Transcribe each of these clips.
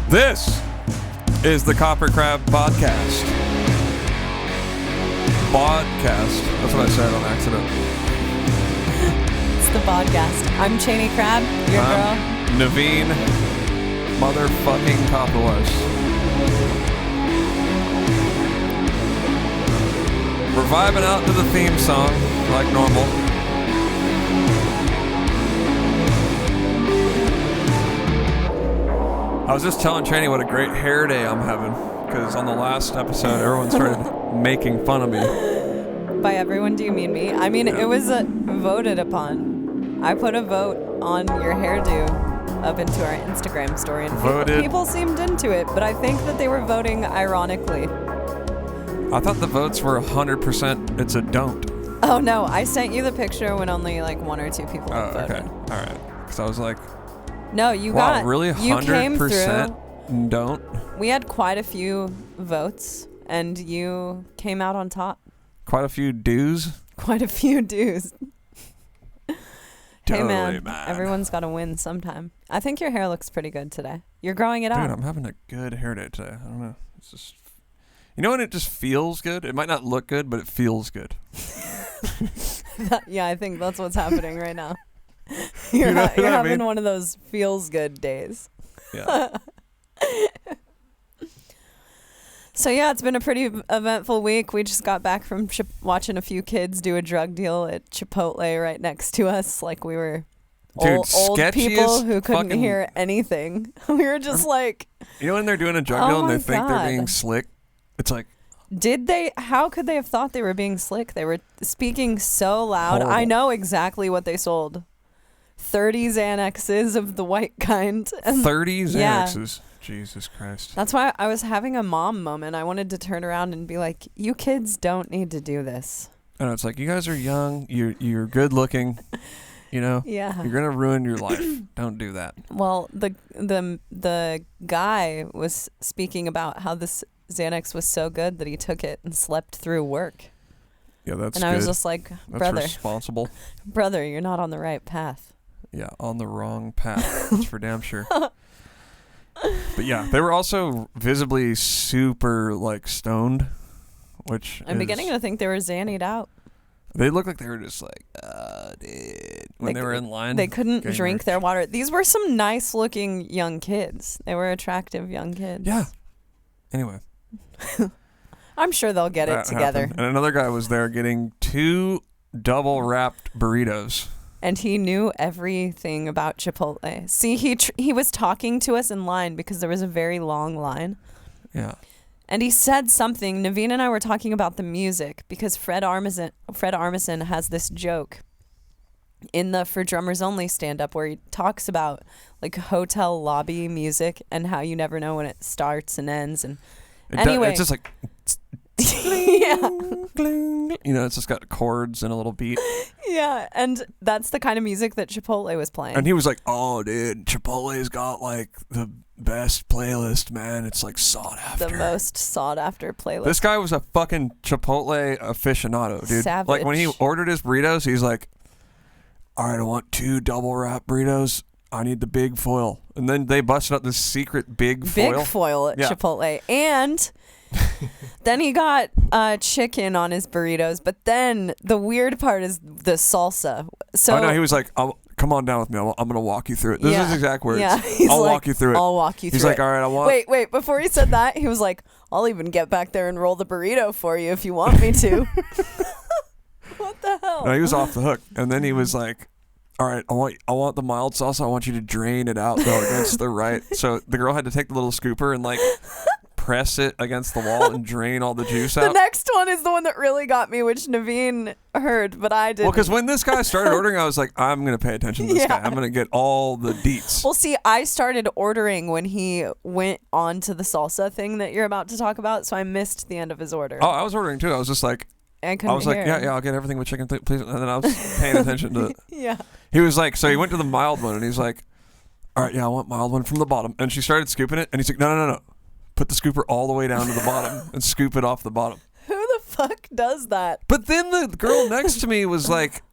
This is the KoperCrabb podcast. Podcast. That's what I said on accident. It's the podcast. I'm Chaney Crabb, your girl. Navene motherfucking Koperweis. We're vibing out to the theme song like normal. I was just telling Chaney what a great hair day I'm having, because on the last episode, everyone started making fun of me. By everyone, do you mean me? I mean, it was voted upon. I put a vote on your hairdo up into our Instagram story, and people seemed into it, but I think that they were voting ironically. I thought the votes were 100% it's a don't. Oh, no. I sent you the picture when only like one or two people voted. Okay. All right. Because I was like, no, you wow, got really 100% you came through. Don't? We had quite a few votes, and you came out on top. Quite a few dues? Quite a few dues. Totally, hey, man. Everyone's got to win sometime. I think your hair looks pretty good today. You're growing it out. Dude, I'm having a good hair day today. I don't know. It's just... You know when it just feels good? It might not look good, but it feels good. Yeah, I think that's what's happening right now. You're having one of those feels good days. Yeah. So yeah, it's been a pretty eventful week. We just got back from watching a few kids do a drug deal at Chipotle right next to us, like we were old people who couldn't hear anything. We were just like... You know when they're doing a drug deal and they think they're being slick? It's like... Did they? How could they have thought they were being slick? They were speaking so loud. Horrible. I know exactly what they sold. 30 Xanaxes of the white kind. 30 Xanaxes? Yeah. Jesus Christ. That's why I was having a mom moment. I wanted to turn around and be like, you kids don't need to do this. I know, it's like, you guys are young. You're good looking. You know? Yeah. You're going to ruin your life. Don't do that. Well, the guy was speaking about how this Xanax was so good that he took it and slept through work. Yeah, that's good. And I was just like, brother. That's responsible. Brother, you're not on the right path. Yeah, on the wrong path. That's for damn sure. But yeah, they were also visibly super like stoned, which I'm beginning to think they were zannied out. They looked like they were just like, dude, when they were in line. They couldn't drink their water. These were some nice looking young kids. They were attractive young kids. Yeah. Anyway. I'm sure they'll get it together. Happened. And another guy was there getting 2 double wrapped burritos. And he knew everything about Chipotle. See, he was talking to us in line because there was a very long line. Yeah. And he said something. Navene and I were talking about the music because Fred Armisen has this joke in the For Drummers Only stand-up where he talks about like hotel lobby music and how you never know when it starts and ends. And anyway, it's just like... Yeah. You know, it's just got chords and a little beat. Yeah, and that's the kind of music that Chipotle was playing. And he was like, oh, dude, Chipotle's got like the best playlist, man. It's like sought after. The most sought after playlist. This guy was a fucking Chipotle aficionado, dude. Savage. Like when he ordered his burritos, he's like, all right, I want 2 double wrap burritos. I need the big foil. And then they busted up this secret big foil. Big foil at Chipotle. And... then he got chicken on his burritos, but then the weird part is the salsa. So no, he was like, come on down with me. I'm going to walk you through it. This is his exact words. Yeah, I'll walk you through it. I'll walk you through it. He's like, all right, I want... Wait, before he said that, he was like, I'll even get back there and roll the burrito for you if you want me to. What the hell? No, he was off the hook. And then he was like, all right, I want the mild salsa. I want you to drain it out though against the right. So the girl had to take the little scooper and like... press it against the wall and drain all the juice out. The next one is the one that really got me, which Navene heard, but I didn't. Well, because when this guy started ordering, I was like, I'm going to pay attention to this guy. I'm going to get all the deets. Well, see, I started ordering when he went on to the salsa thing that you're about to talk about, so I missed the end of his order. Oh, I was ordering too. I was just like, I was like, yeah, I'll get everything with chicken, please. And then I was paying attention to it. Yeah. He was like, so he went to the mild one and he's like, all right, yeah, I want mild one from the bottom. And she started scooping it and he's like, no. Put the scooper all the way down to the bottom and scoop it off the bottom. Who the fuck does that? But then the girl next to me was like,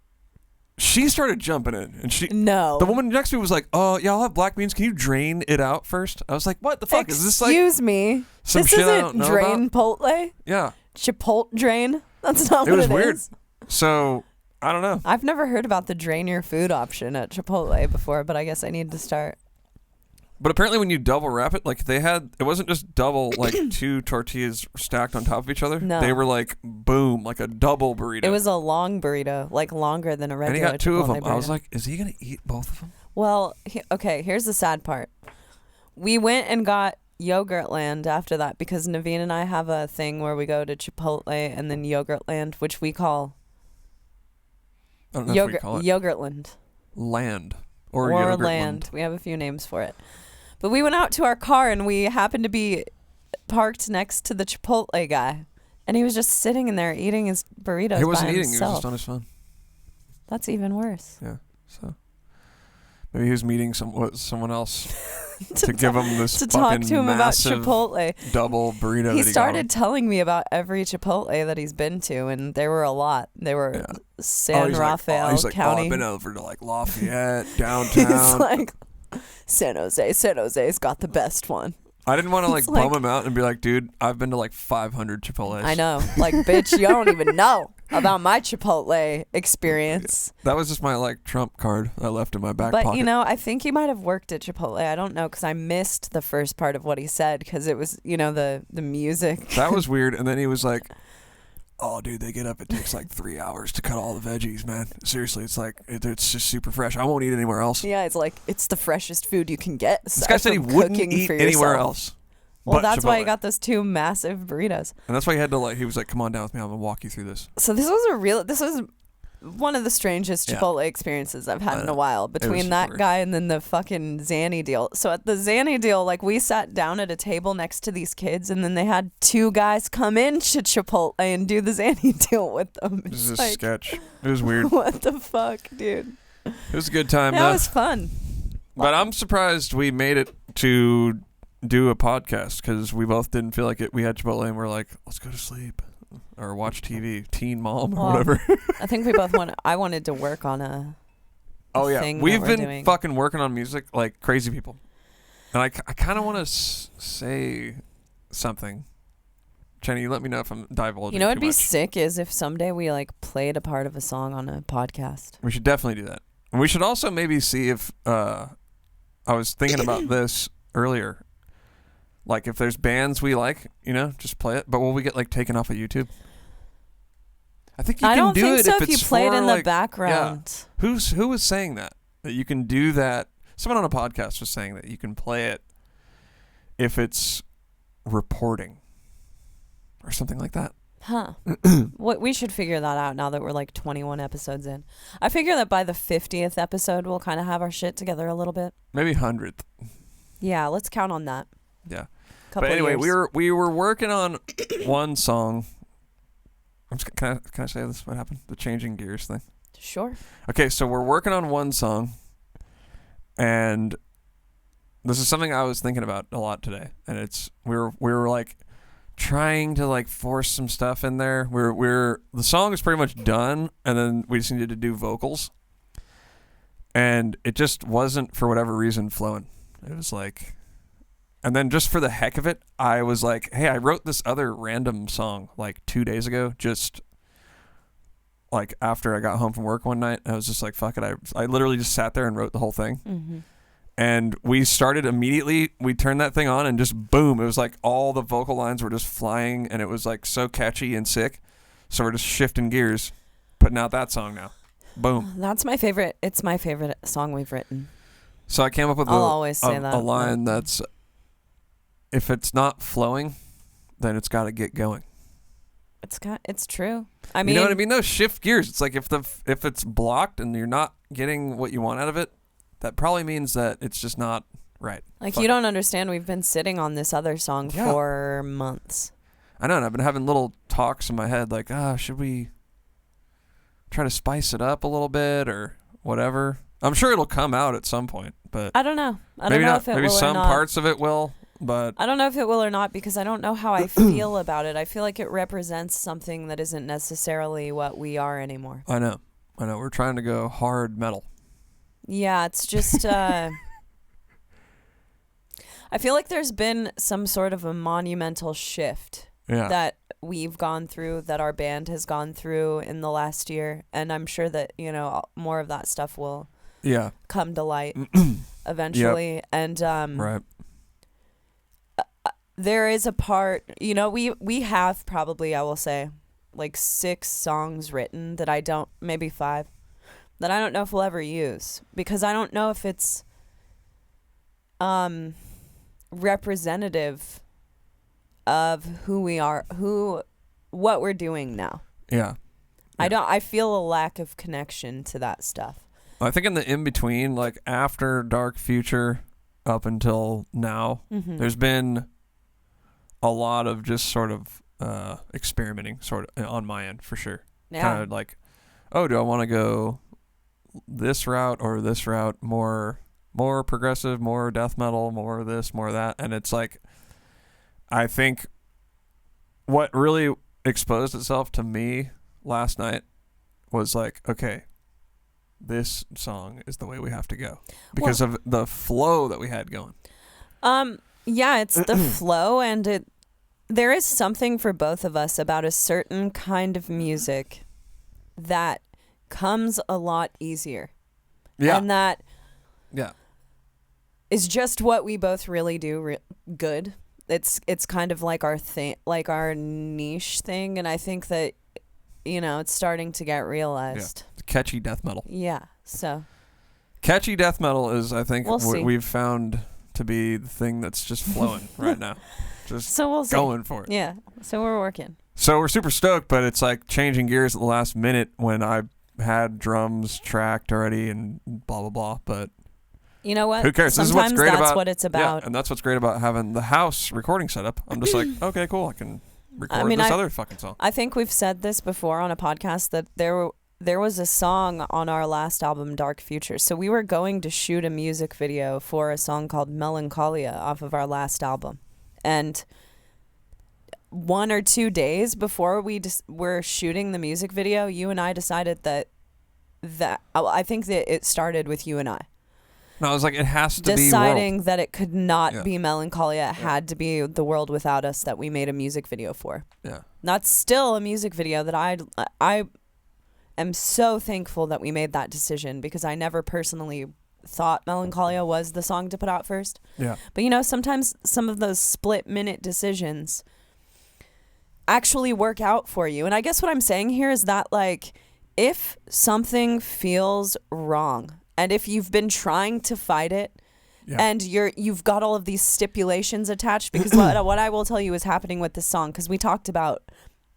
she started jumping in, and No. the woman next to me was like, "Oh yeah, I'll have black beans. Can you drain it out first?" I was like, "What the fuck is this like?" Excuse me. Some This shit I isn't don't know drain Chipotle. Yeah, Chipotle drain. That's not it what was it weird. is. So I don't know. I've never heard about the drain your food option at Chipotle before, but I guess I need to start. But apparently, when you double wrap it, like it wasn't just double, like 2 tortillas stacked on top of each other. No. They were like, boom, like a double burrito. It was a long burrito, like longer than a and regular he got 2 of them. Chipotle I was burrito. like, is he going to eat both of them? Well, okay, here's the sad part. We went and got Yogurtland after that because Navene and I have a thing where we go to Chipotle and then Yogurtland, which we call I don't know if we call it Yogurtland. land or Land. Yogurtland. We have a few names for it. But we went out to our car and we happened to be parked next to the Chipotle guy. And he was just sitting in there eating his burritos He wasn't by eating. himself. He was just on his phone. That's even worse. Yeah. So maybe he was meeting someone else to give him this to talk fucking to him about massive Chipotle. double burrito. He that started telling me about every Chipotle that he's been to, and there were a lot. They were San Rafael he's like, County. I've been over to like Lafayette, He's downtown. like, San Jose's got the best one. I didn't want to like It's like- bum him out and be like, dude, I've been to like 500 Chipotles. I know. Like, bitch, you don't even know about my Chipotle experience. That was just my like Trump card I left in my back But, pocket. you know, I think he might have worked at Chipotle. I don't know because I missed the first part of what he said because it was, you know, the music. That was weird. And then he was like, oh, dude, they get up. It takes like 3 hours to cut all the veggies, man. Seriously, it's like, it's just super fresh. I won't eat anywhere else. Yeah, it's like, it's the freshest food you can get. This guy said he wouldn't eat anywhere else. Well, but that's why he Chipotle. got those 2 massive burritos. And that's why he had to like, he was like, come on down with me. I'm going to walk you through this. So this was one of the strangest Chipotle experiences I've had in a while between that super guy and then the fucking Zanny deal. So at the Zanny deal, like we sat down at a table next to these kids and then they had 2 guys come in to Chipotle and do the Zanny deal with them. This is It's a like, sketch. It was weird. what the fuck, dude? It was a good time, That though. was fun. But I'm surprised we made it to do a podcast because we both didn't feel like it. We had Chipotle and we're like, let's go to sleep or watch TV, Teen Mom or Well, whatever. I think we both I wanted to work on a Oh yeah, thing we've that we're been doing. fucking working on music like crazy people, and I kind of want to say something. Jenny, you let me know if I'm divulging. You know what'd too be much. sick is if someday we like played a part of a song on a podcast. We should definitely do that. And we should also maybe see if I was thinking about this earlier. Like if there's bands we like, you know, just play it. But will we get like taken off of YouTube? I think you I can don't do think it so if if you it's played for, in the like, background. Yeah. Who was saying that you can do that? Someone on a podcast was saying that you can play it if it's reporting or something like that. Huh. What we should figure that out now that we're like 21 episodes in. I figure that by the 50th episode we'll kind of have our shit together a little bit. Maybe 100th. Yeah, let's count on that. Yeah. Couple But anyway, years. we were working on one song. Can I say this? What happened? The changing gears thing. Sure. Okay, so we're working on one song, and this is something I was thinking about a lot today. And it's we were like trying to like force some stuff in there. The song is pretty much done, and then we just needed to do vocals, and it just wasn't for whatever reason flowing. It was like. And then just for the heck of it, I was like, hey, I wrote this other random song like 2 days ago, just like after I got home from work one night. I was just like, fuck it. I literally just sat there and wrote the whole thing. Mm-hmm. And we started immediately. We turned that thing on and just boom. It was like all the vocal lines were just flying and it was like so catchy and sick. So we're just shifting gears, putting out that song now. Boom. That's my favorite. It's my favorite song we've written. So I came up with I'll always say that. a line that's, if it's not flowing, then it's got to get going. It's true. I mean, you know what I mean? No, shift gears. It's like if it's blocked and you're not getting what you want out of it, that probably means that it's just not right. like Fuck you it. don't understand. We've been sitting on this other song Yeah. for months. I know, and I've been having little talks in my head like, should we try to spice it up a little bit or whatever? I'm sure it'll come out at some point, but I don't know. I maybe don't know not. if it Maybe will or some not. parts of it will, but I don't know if it will or not because I don't know how I feel about it. I feel like it represents something that isn't necessarily what we are anymore. I know. I know we're trying to go hard metal. Yeah, it's just I feel like there's been some sort of a monumental shift that we've gone through, that our band has gone through in the last year, and I'm sure that, you know, more of that stuff will come to light eventually. Yep. And right. There is a part, you know, we have probably, I will say, like 6 songs written that I don't, maybe 5, that I don't know if we'll ever use, because I don't know if it's representative of who we are, what we're doing now. Yeah. I feel a lack of connection to that stuff. I think in the in-between, like after Dark Future up until now, there's been a lot of just sort of experimenting sort of on my end, for sure. Yeah. Kind of like, oh, do I want to go this route or this route, more progressive, more death metal, more this, more that? And it's like, I think what really exposed itself to me last night was like, okay, this song is the way we have to go because of the flow that we had going. Yeah, it's the flow, and there is something for both of us about a certain kind of music that comes a lot easier. Yeah. And that is just what we both really do good. It's kind of like our thing, like our niche thing, and I think that, you know, it's starting to get realized. Yeah. Catchy death metal. Yeah. So catchy death metal is, I think, we've found to be the thing that's just flowing right now. Just so we'll see. Going for it. Yeah. So we're working. So we're super stoked, but it's like changing gears at the last minute when I had drums tracked already and blah, blah, blah. But you know what? Who cares? Sometimes this is what's great that's about what it's about. Yeah, and that's what's great about having the house recording setup. I'm just like, okay, cool. I can record this other fucking song. I think we've said this before on a podcast that there was a song on our last album, Dark Future. So we were going to shoot a music video for a song called Melancholia off of our last album. And 1 or 2 days before we were shooting the music video, you and I decided that I think that it started with you and I. No, I was like, it has to deciding that it could not be Melancholia. It had to be The World Without Us that we made a music video for. Yeah. That's still a music video that I am so thankful that we made that decision, because I never personally thought Melancholia was the song to put out first. Yeah. But, you know, sometimes some of those split-minute decisions actually work out for you. And I guess what I'm saying here is that, like, if something feels wrong, and if you've been trying to fight it, and you've got all of these stipulations attached, because what I will tell you is happening with this song, because we talked about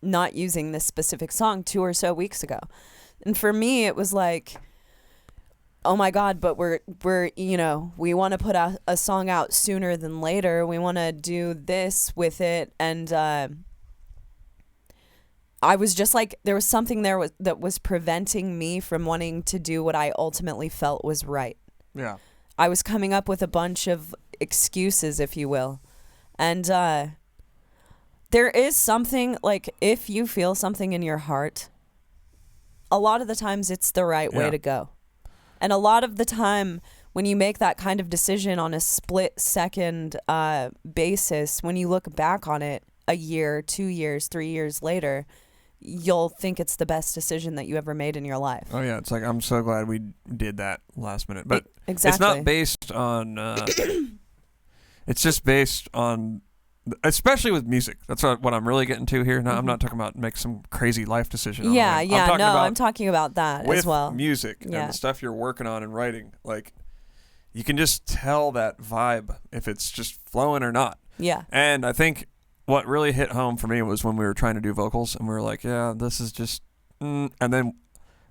not using this specific song 2 or so weeks ago. And for me, it was like, oh my God, but we're you know, we want to put a song out sooner than later. We want to do this with it. And I was just like, there was something there that was preventing me from wanting to do what I ultimately felt was right. Yeah. I was coming up with a bunch of excuses, if you will. And there is something, like, if you feel something in your heart, a lot of the times it's the right way to go. And a lot of the time when you make that kind of decision on a split second basis, when you look back on it a year, 2 years, 3 years later, you'll think it's the best decision that you ever made in your life. Oh yeah, it's like, I'm so glad we did that last minute. But exactly. It's not based on it's just based on, especially with music. That's what I'm really getting to here. Now, I'm not talking about make some crazy life decision. I'm talking about that as well. With music and the stuff you're working on and writing, like, you can just tell that vibe if it's just flowing or not. Yeah. And I think what really hit home for me was when we were trying to do vocals, and we were like, yeah, this is just, and then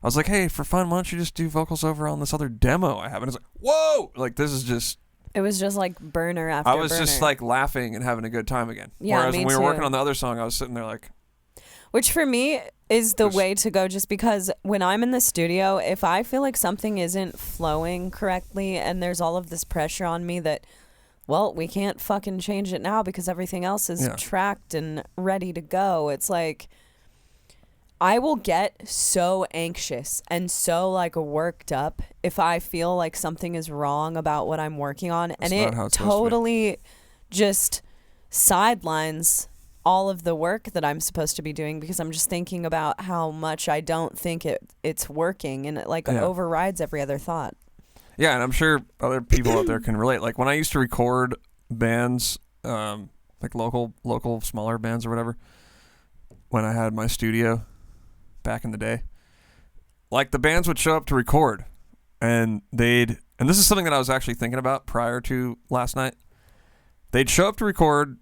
I was like, hey, for fun, why don't you just do vocals over on this other demo I have? And it's like, whoa, like, this is just. It was just like burner after burner. I was just like laughing and having a good time again. Yeah, Whereas me when we were too. working on the other song, I was sitting there like. Which for me is the way to go, just because when I'm in the studio, if I feel like something isn't flowing correctly and there's all of this pressure on me that, well, we can't fucking change it now because everything else is tracked and ready to go. It's like, I will get so anxious and so like worked up if I feel like something is wrong about what I'm working on, and it totally just sidelines all of the work that I'm supposed to be doing because I'm just thinking about how much I don't think it's working, and it like overrides every other thought. Yeah, and I'm sure other people out there can relate. Like when I used to record bands, like local smaller bands or whatever, when I had my studio back in the day, like the bands would show up to record, and this is something that I was actually thinking about prior to last night. They'd show up to record,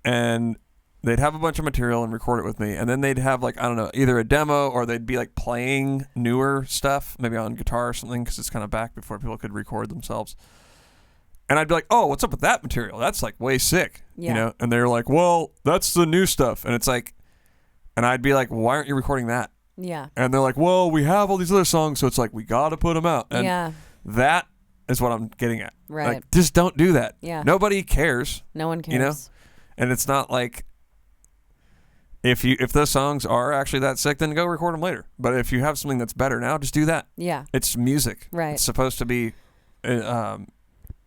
and they'd have a bunch of material and record it with me, and then they'd have like, I don't know, either a demo or they'd be like playing newer stuff, maybe on guitar or something, because it's kind of back before people could record themselves. And I'd be like, oh, what's up with that material? That's like way sick, you know? And they're like, well, that's the new stuff. And it's like, and I'd be like, why aren't you recording that? Yeah. And they're like, well, we have all these other songs, so it's like, we got to put them out. And that is what I'm getting at. Right. Like, just don't do that. Yeah. Nobody cares. No one cares. You know? And it's not like, if those songs are actually that sick, then go record them later. But if you have something that's better now, just do that. Yeah. It's music. Right. It's supposed to be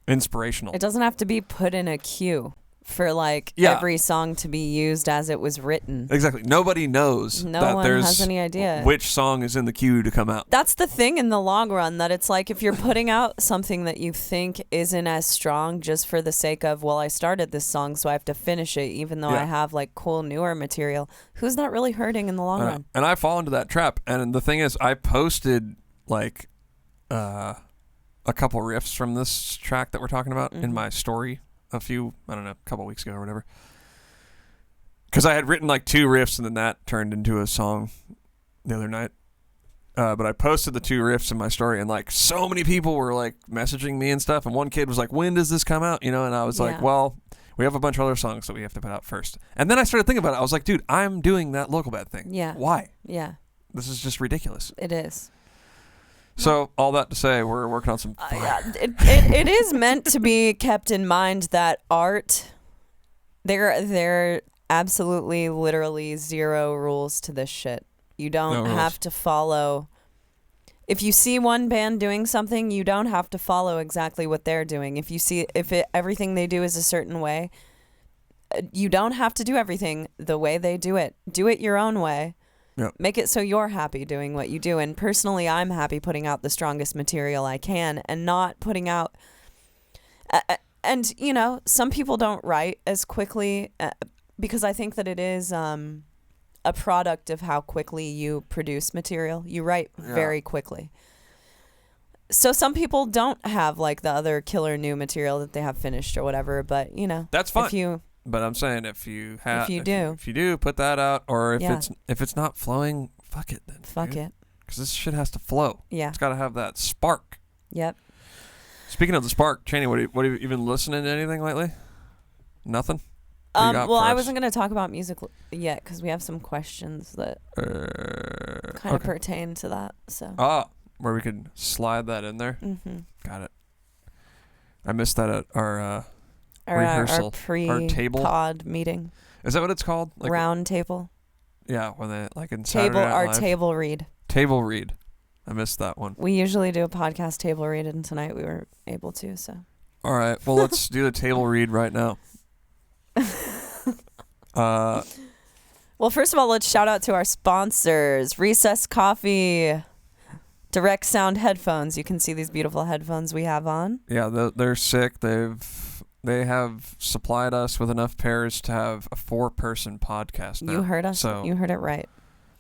inspirational. It doesn't have to be put in a queue for like every song to be used as it was written. Exactly. Nobody knows no one has any idea which song is in the queue to come out. That's the thing in the long run, that it's like if you're putting out something that you think isn't as strong just for the sake of, well, I started this song so I have to finish it even though I have like cool newer material, who's that really hurting in the long run? And I fall into that trap. And the thing is, I posted like a couple riffs from this track that we're talking about in my story a couple weeks ago or whatever. Because I had written like 2 riffs, and then that turned into a song the other night. But I posted the 2 riffs in my story, and like so many people were like messaging me and stuff. And one kid was like, when does this come out? You know, and I was like, well, we have a bunch of other songs that we have to put out first. And then I started thinking about it. I was like, dude, I'm doing that Local Bad thing. Yeah. Why? Yeah. This is just ridiculous. It is. So all that to say, we're working on some it is meant to be kept in mind that art, there absolutely literally 0 rules to this shit. You don't have to follow. If you see one band doing something, you don't have to follow exactly what they're doing. If everything they do is a certain way, you don't have to do everything the way they do it. Do it your own way. Yep. Make it so you're happy doing what you do. And personally, I'm happy putting out the strongest material I can and not putting out... and, you know, some people don't write as quickly because I think that it is a product of how quickly you produce material. You write very quickly. So some people don't have, like, the other killer new material that they have finished or whatever, but, you know... That's fine. But I'm saying if you do put that out, or if it's not flowing, fuck it then. Fuck it. Because this shit has to flow. Yeah. It's got to have that spark. Yep. Speaking of the spark, Chaney, what have you been listening to anything lately? Nothing? Well, I wasn't going to talk about music yet because we have some questions that kind of pertain to that. So. Where we could slide that in there? Mm-hmm. Got it. I missed that at our... rehearsal, our table pod meeting. Is that what it's called? Like round table. Yeah, when they like in Saturday Night Live. Live. Table read. Table read. I missed that one. We usually do a podcast table read, and tonight we were able to. So. All right. Well, let's do the table read right now. Well, first of all, let's shout out to our sponsors: Recess Coffee, Direct Sound headphones. You can see these beautiful headphones we have on. Yeah, they're sick. They have supplied us with enough pairs to have a 4-person podcast now. You heard us. So you heard it right.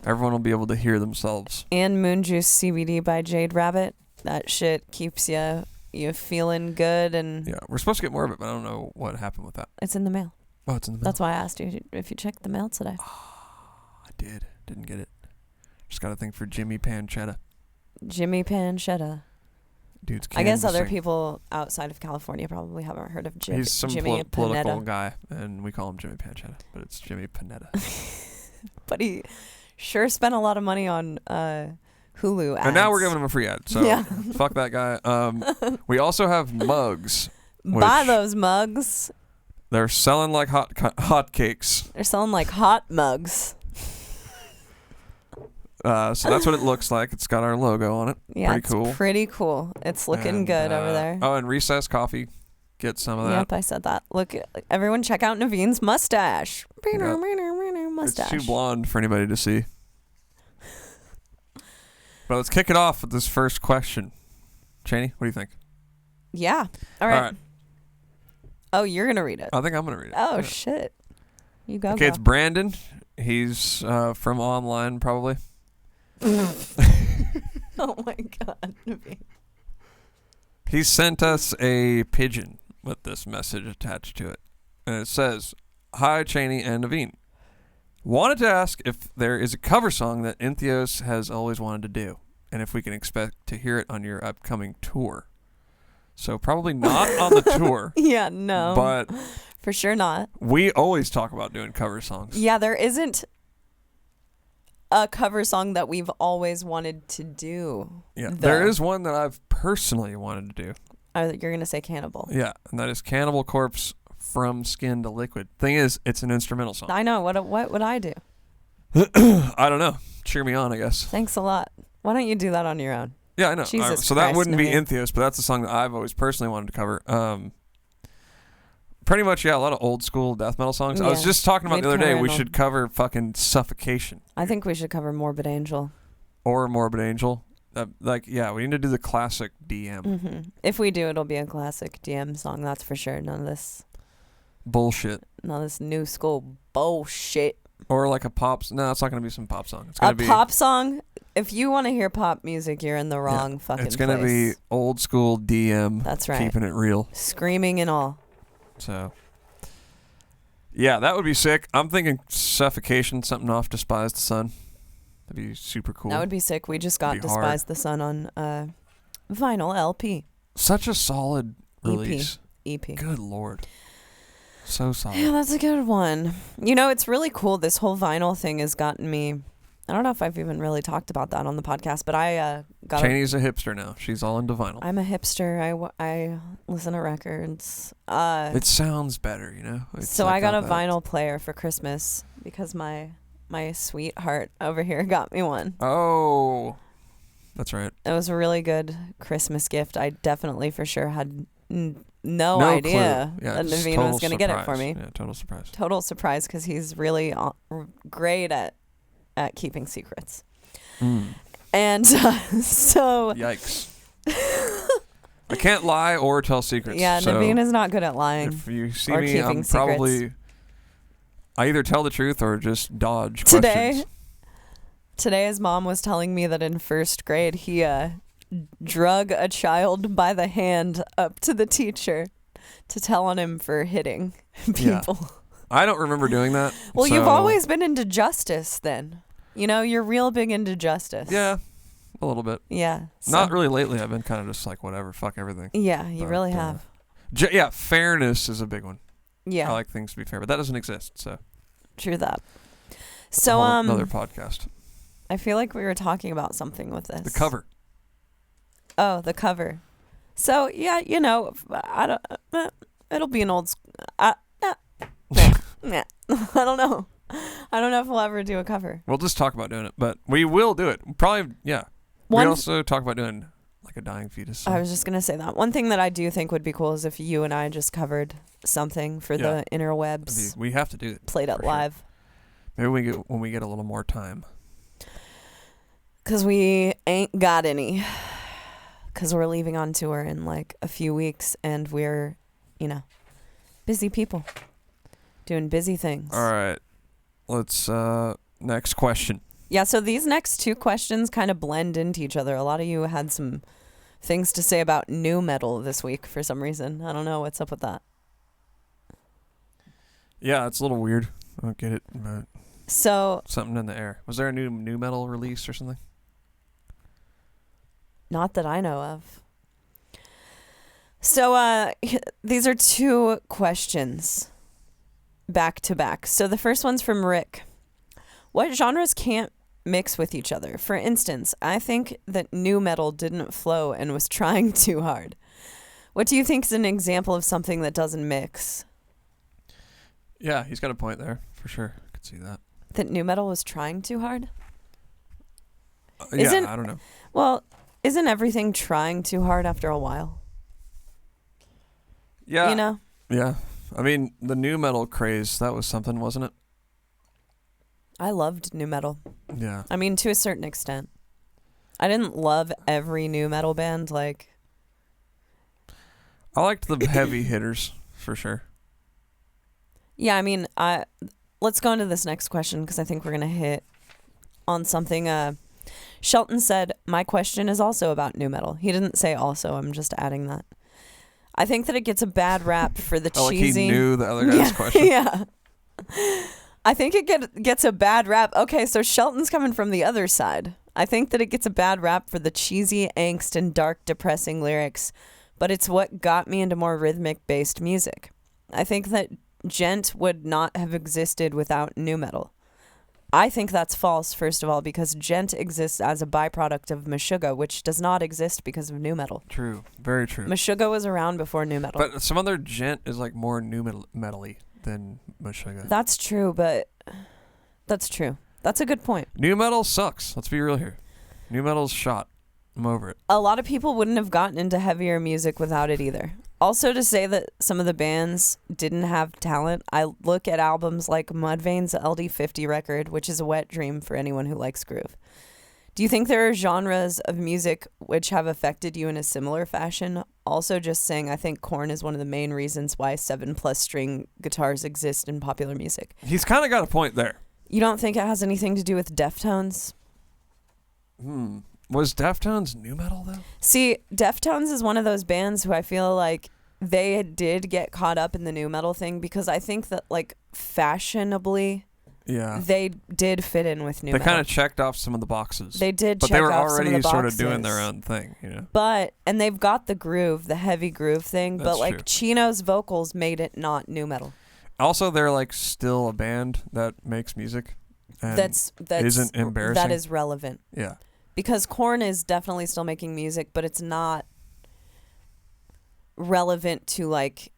Everyone will be able to hear themselves. And Moon Juice CBD by Jade Rabbit. That shit keeps you feeling good. And yeah, we're supposed to get more of it, but I don't know what happened with that. It's in the mail. Oh, it's in the mail. That's why I asked you if you checked the mail today. I did. Didn't get it. Just got a thing for Jimmy Pancetta. Jimmy Pancetta. Dude's I guess other people outside of California probably haven't heard of Jimmy. He's some Jimmy political guy, and we call him Jimmy Pancetta, but it's Jimmy Panetta. But he sure spent a lot of money on Hulu ads. And now we're giving him a free ad, so fuck that guy. We also have mugs. Buy those mugs. They're selling like hot cakes. They're selling like hot mugs. So that's what it looks like. It's got our logo on it. Yeah, Pretty it's cool. pretty cool. It's looking good over there. Oh, and Recess Coffee. Get some of that. Yep, I said that. Look, everyone check out Navene's mustache. Yep. Mustache. It's too blonde for anybody to see. But let's kick it off with this first question. Chaney, what do you think? Yeah. All right. Oh, you're going to read it. I think I'm going to read it. Oh, Yeah. shit. You go. Okay, it's Brandon. He's from online, probably. Oh, my God. Navene. He sent us a pigeon with this message attached to it. And it says, "Hi, Chaney and Navene. Wanted to ask if there is a cover song that Entheos has always wanted to do, and if we can expect to hear it on your upcoming tour." So probably not on the tour. Yeah, no. But for sure not. we always talk about doing cover songs. Yeah, there isn't a cover song that we've always wanted to do. Yeah, though. there is one that I've personally wanted to do. You're going to say Cannibal. Yeah, and that is Cannibal Corpse, From Skin to Liquid. Thing is, it's an instrumental song. I know. What would I do? I don't know. Cheer me on, I guess. Thanks a lot. Why don't you do that on your own? Yeah, I know. Jesus So that Christ, wouldn't be Navene. Entheos, but that's a song that I've always personally wanted to cover. Pretty much, yeah, a lot of old school death metal songs. I was Yeah. just talking about the other day, we Mid-Coronal. should cover fucking Suffocation I think we should cover Morbid Angel. or Morbid Angel. Yeah, we need to do the classic DM. Hmm. If we do, it'll be a classic DM song. That's for sure. None of this new school bullshit. Or like a pop. No, it's not going to be some pop song. It's going A to be pop song. If you want to hear pop music, you're in the wrong fucking It's going to place. be old school DM. That's right. Keeping it real. Screaming and all. So, yeah, that would be sick. I'm thinking Suffocation, something off Despise the Sun. That'd be super cool. That would be sick. We just got That'd be hard. Despise the Sun on vinyl LP. Such a solid release. EP. Good Lord. So solid. Yeah, that's a good one. You know, it's really cool. This whole vinyl thing has gotten me. I don't know if I've even really talked about that on the podcast, but I got. Chaney's a hipster now. She's all into vinyl. I'm a hipster. I listen to records. It sounds better, you know? It's So like I got a that. vinyl player for Christmas because my sweetheart over here got me one. Oh, that's right. It was a really good Christmas gift. I definitely for sure had no idea clue. Yeah, that just Navene total was going to get it for surprise. me. Yeah, total surprise. Total surprise because he's really great at keeping secrets. And so Yikes. I can't lie or tell secrets. yeah, so Navene is not good at lying. if you see or me, keeping I'm secrets. probably... I either tell the truth or just dodge Today, questions. his mom was telling me that in first grade he drug a child by the hand up to the teacher to tell on him for hitting people. Yeah. I don't remember doing that. Well, you've so- always been into justice then. You know, you're real big into justice. Yeah, a little bit. Yeah. Not really lately. I've been kind of just like, whatever, fuck everything. Yeah, you But, really have. Yeah, fairness is a big one. Yeah. I like things to be fair, but that doesn't exist, so... True that. that's a So, whole another podcast. I feel like we were talking about something with this. The cover. Oh, the cover. So, yeah, you know, it'll be an old... nah. I don't know. I don't know if we'll ever do a cover. We'll just talk about doing it, but we will do it. Probably, yeah. We also talk about doing like a dying fetus song. I was just going to say that. One thing that I do think would be cool is if you and I just covered something for the interwebs. We have to do it. Played it for sure. live. Maybe when we get a little more time. Because we ain't got any. Because we're leaving on tour in like a few weeks and we're, you know, busy people. Doing busy things. All right. Let's, next question. Yeah, so these next two questions kind of blend into each other. A lot of you had some things to say about new metal this week for some reason. I don't know what's up with that. Yeah, it's a little weird. I don't get it, but So, something in the air. Was there a new metal release or something? not that I know of. So, these are two questions back to back. So the first one's from Rick. What genres can't mix with each other? For instance, I think that new metal didn't flow and was trying too hard. What do you think is an example of something that doesn't mix? Yeah, he's got a point there, for sure. I could see that. That new metal was trying too hard? Yeah, I don't know. Well, isn't everything trying too hard after a while? Yeah. You know? Yeah. I mean, the new metal craze, that was something, wasn't it? I loved new metal. Yeah. I mean, to a certain extent. I didn't love every new metal band. Like, I liked the heavy hitters, for sure. yeah, I mean, let's go into this next question because I think we're going to hit on something. Shelton said, my question is also about new metal. He didn't say also. I'm just adding that. I think that it gets a bad rap for the Like cheesy. he knew the other guy's question. Yeah. I think it gets a bad rap. Okay, so Shelton's coming from the other side. I think that it gets a bad rap for the cheesy angst and dark, depressing lyrics, but it's what got me into more rhythmic-based music. I think that gent would not have existed without new metal. I think that's false, first of all, because gent exists as a byproduct of Meshuggah, which does not exist because of new metal. True. Very true. Meshuggah was around before new metal. But some other gent is like more new metal-y than Meshuggah. That's true, but that's true. That's a good point. New metal sucks. Let's be real here. New metal's shot. I'm over it. A lot of people wouldn't have gotten into heavier music without it either. Also, to say that some of the bands didn't have talent, I look at albums like Mudvayne's LD50 record, which is a wet dream for anyone who likes groove. Do you think there are genres of music which have affected you in a similar fashion? Also, just saying, I think Korn is one of the main reasons why 7+ string guitars exist in popular music. He's kind of got a point there. You don't think it has anything to do with Deftones? Was Deftones new metal, though? See, Deftones is one of those bands who I feel like they did get caught up in the new metal thing because I think that, like, fashionably, Yeah. they did fit in with new They metal. kind of checked off some of the boxes. They did but check they were off some of already the sort of boxes. doing their own thing, you know? And they've got the groove, the heavy groove thing, but, That's like, true. Chino's vocals made it not new metal. Also, they're, like, still a band that makes music. And That's isn't embarrassing. That is relevant. Yeah. Because Korn is definitely still making music, but it's not relevant to, like,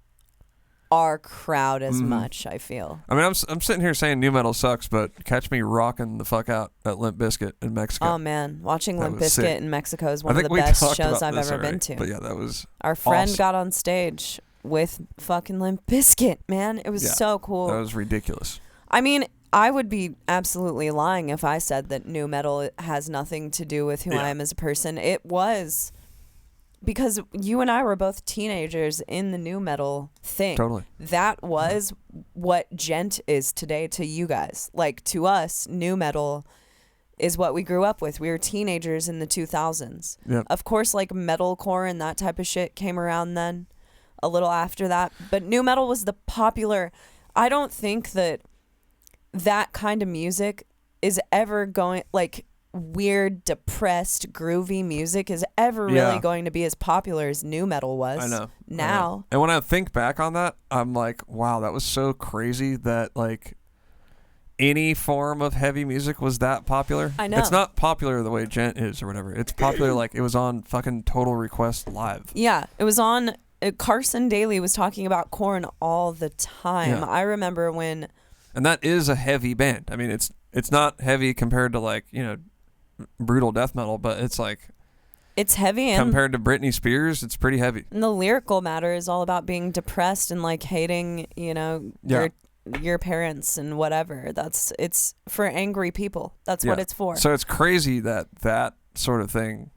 our crowd as much, I feel. I mean, I'm sitting here saying new metal sucks, but catch me rocking the fuck out at Limp Bizkit in Mexico. Oh, man. Watching That Limp was Bizkit sick. in Mexico is one I of think the we best talked shows about I've this ever already, been to. But yeah, that was Our friend awesome. got on stage with fucking Limp Bizkit, man. It was Yeah, so cool. That was ridiculous. I mean, I would be absolutely lying if I said that new metal has nothing to do with who I am as a person. It was because you and I were both teenagers in the new metal thing. Totally. That was what gent is today to you guys. Like, to us, new metal is what we grew up with. We were teenagers in the 2000s. Yep. Of course, like, metalcore and that type of shit came around then, a little after that. But new metal was the popular. I don't think that kind of music is ever going, like, weird, depressed, groovy music is ever really going to be as popular as new metal was. I know. Now. And when I think back on that, I'm like, wow, that was so crazy that, like, any form of heavy music was that popular. I know. It's not popular the way gent is or whatever. It's popular like it was on fucking Total Request Live. Yeah, it was on. Carson Daly was talking about Korn all the time. Yeah. I remember when. And that is a heavy band. I mean, it's not heavy compared to, like, you know, brutal death metal, but it's like It's heavy, and compared to Britney Spears, it's pretty heavy. And the lyrical matter is all about being depressed and, like, hating, you know, your parents and whatever. It's for angry people. That's what it's for. So it's crazy that sort of thing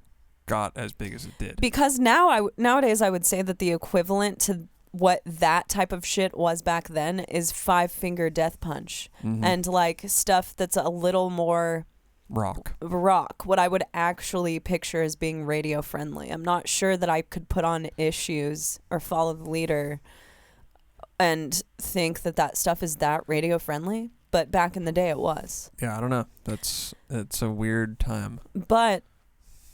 got as big as it did. Because nowadays I would say that the equivalent to what that type of shit was back then is Five Finger Death Punch and, like, stuff that's a little more rock, what I would actually picture as being radio friendly. I'm not sure that I could put on Issues or Follow the Leader and think that stuff is that radio friendly, but back in the day it was. Yeah, I don't know. It's a weird time. But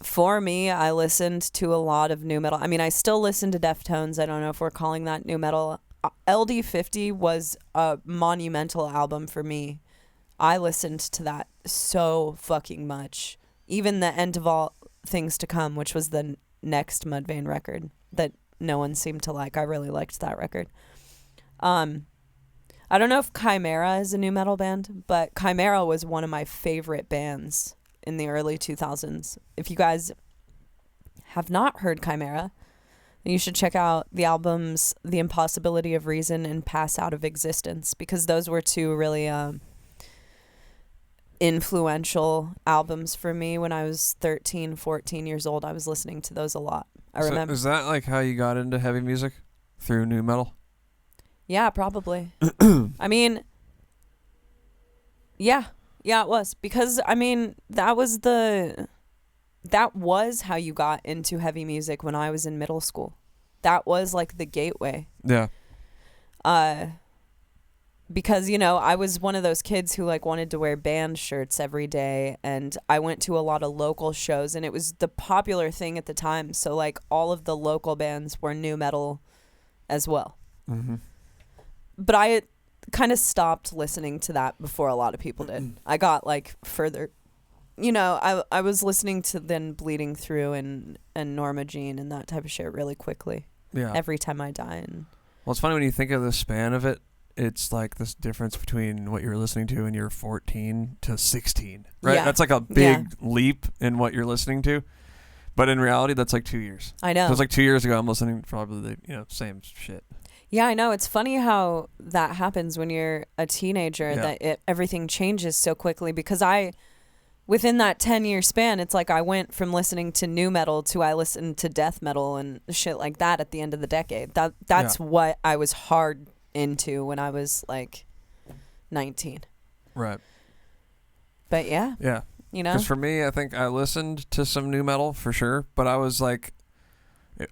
for me, I listened to a lot of new metal. I mean, I still listen to Deftones. I don't know if we're calling that new metal. LD50 was a monumental album for me. I listened to that so fucking much. Even the End of All Things to Come, which was the next Mudvayne record that no one seemed to like. I really liked that record. I don't know if Chimera is a new metal band, but Chimera was one of my favorite bands in the early 2000s. If you guys have not heard Chimera, then you should check out the albums The Impossibility of Reason and Pass Out of Existence, because those were two really influential albums for me when I was 13, 14 years old. I was listening to those a lot. I remember. Is that like how you got into heavy music? Through nu metal? Yeah, probably. I mean, yeah, it was. Because, I mean, that was how you got into heavy music when I was in middle school. That was like the gateway. Yeah. Because, I was one of those kids who like wanted to wear band shirts every day, and I went to a lot of local shows, and it was the popular thing at the time. So like all of the local bands were nu metal as well. Mm-hmm. But I kind of stopped listening to that before a lot of people did. I got like further, I was listening to then Bleeding Through and Norma Jean and that type of shit really quickly. Yeah. Every Time I Die. Well, it's funny when you think of the span of it. It's like this difference between what you're listening to when you're 14 to 16, right? Yeah. That's like a big leap in what you're listening to. But in reality, that's like 2 years. I know. It was like 2 years ago. I'm listening to probably the same shit. Yeah, I know. It's funny how that happens when you're a teenager, that everything changes so quickly, because within that 10-year span, it's like I went from listening to nu metal to I listened to death metal and shit like that at the end of the decade. That's what I was hard into when I was like 19. Right. But yeah. Yeah. Because for me, I think I listened to some nu metal for sure, but I was like,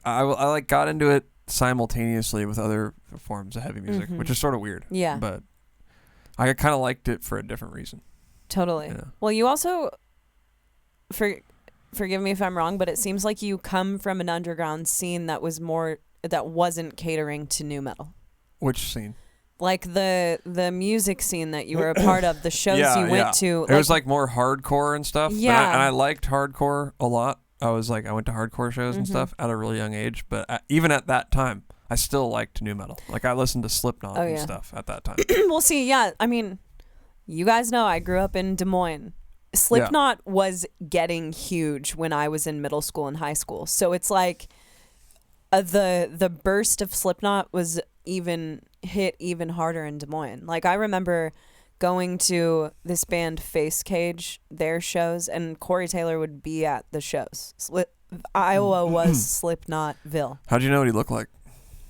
I like got into it simultaneously with other forms of heavy music, which is sort of weird. Yeah. But I kind of liked it for a different reason. Totally. Yeah. Well, you also, forgive me if I'm wrong, but it seems like you come from an underground scene that wasn't catering to nu metal. Which scene? Like the music scene that you were a part of, the shows you went to. It was like more hardcore and stuff. Yeah. And I liked hardcore a lot. I went to hardcore shows and stuff at a really young age. But even at that time, I still liked nu metal. Like I listened to Slipknot and stuff at that time. Well, see, yeah. I mean, you guys know I grew up in Des Moines. Slipknot was getting huge when I was in middle school and high school. So it's like the burst of Slipknot was hit even harder in Des Moines. Like I remember going to this band Face Cage, their shows, and Corey Taylor would be at the shows. Iowa was Slipknotville. How'd you know what he looked like?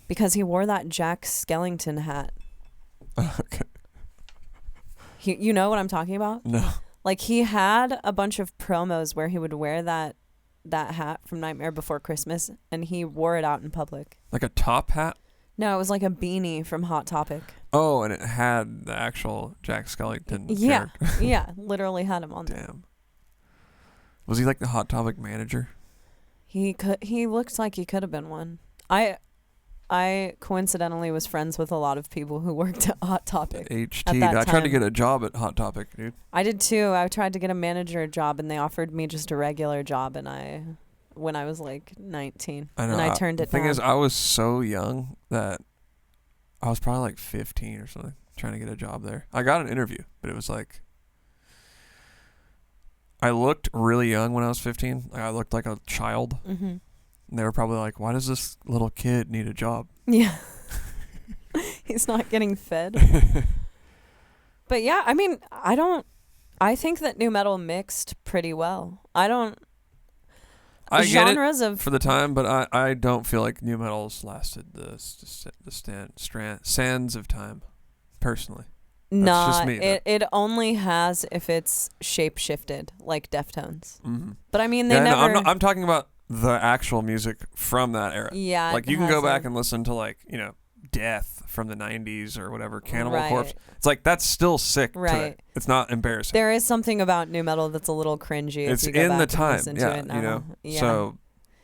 Because he wore that Jack Skellington hat. Okay. You know what I'm talking about? No. Like he had a bunch of promos where he would wear that hat from Nightmare Before Christmas, and he wore it out in public. Like a top hat? No, it was like a beanie from Hot Topic. Oh, and it had the actual Jack Skellington Yeah. character. Yeah, literally had him on there. Damn. Was he like the Hot Topic manager? He looked like he could have been one. I coincidentally was friends with a lot of people who worked at Hot Topic. HT. I tried to get a job at Hot Topic, dude. I did too. I tried to get a manager job, and they offered me just a regular job, when I was like 19. I know. And I turned it down. The thing is, I was so young that I was probably like 15 or something trying to get a job there. I got an interview, but it was like, I looked really young when I was 15. Like I looked like a child. Mm-hmm. And they were probably like, why does this little kid need a job? Yeah. He's not getting fed. But yeah, I mean, I think that nu metal mixed pretty well. I get it for the time, but I don't feel like nu metal's lasted the sands of time, personally. That's just me. It only has if it's shape shifted, like Deftones. Mm-hmm. But I mean, they never. No, I'm talking about the actual music from that era. Yeah, like you can go back and listen to like Death from the 90s or whatever, Cannibal Corpse. It's like that's still sick today. It's not embarrassing. There is something about nu metal that's a little cringy. It's if you go in back the and time, listen to it now. Yeah. So